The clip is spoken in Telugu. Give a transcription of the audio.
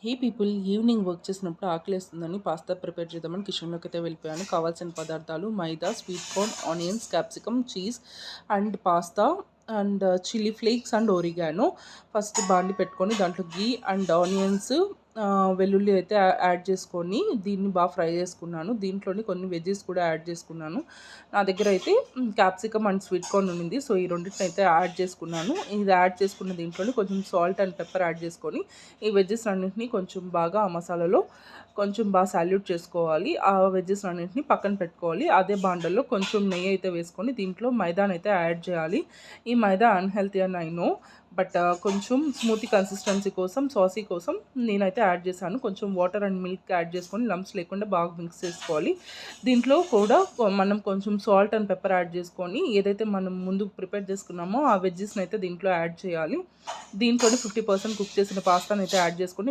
హే పీపుల్, ఈవినింగ్ వర్క్ చేసినప్పుడు ఆకలేస్తుందని పాస్తా ప్రిపేర్ చేద్దామని కిచెన్లోకి అయితే వెళ్ళిపోయాను. కావాల్సిన పదార్థాలు మైదా, sweet corn, onions, capsicum, cheese and pasta and chilli flakes and oregano. First బాండి పెట్టుకొని దాంట్లో గీ అండ్ ఆనియన్స్, వెల్లుల్లి అయితే యాడ్ చేసుకొని దీన్ని బాగా ఫ్రై చేసుకున్నాను. దీంట్లోని కొన్ని వెజ్జెస్ కూడా యాడ్ చేసుకున్నాను. నా దగ్గర అయితే క్యాప్సికమ్ అండ్ స్వీట్ కార్న్ ఉంది. సో ఈ రెండింటిని అయితే యాడ్ చేసుకున్నాను. ఇది యాడ్ చేసుకున్న దీంట్లోని కొంచెం సాల్ట్ అండ్ పెప్పర్ యాడ్ చేసుకొని ఈ వెజ్జెస్ అన్నింటినీ కొంచెం బాగా ఆ మసాలాలో కొంచెం బాగా సాల్యూట్ చేసుకోవాలి. ఆ వెజ్జెస్ అన్నింటినీ పక్కన పెట్టుకోవాలి. అదే బాండల్లో కొంచెం నెయ్యి అయితే వేసుకొని దీంట్లో మైదాని అయితే యాడ్ చేయాలి. ఈ మైదా అన్హెల్తీ అని ఐ నో, బట్ కొంచెం స్మూతీ కన్సిస్టెన్సీ కోసం, సాసీ కోసం నేనైతే యాడ్ చేశాను. కొంచెం వాటర్ అండ్ మిల్క్ యాడ్ చేసుకొని లంప్స్ లేకుండా బాగా మిక్స్ చేసుకోవాలి. దీంట్లో కూడా మనం కొంచెం సాల్ట్ అండ్ పెప్పర్ యాడ్ చేసుకొని ఏదైతే మనం ముందు ప్రిపేర్ చేసుకున్నామో ఆ వెజ్జెస్ని అయితే దీంట్లో యాడ్ చేయాలి. దీంట్లో 50% కుక్ చేసిన పాస్తాని అయితే యాడ్ చేసుకొని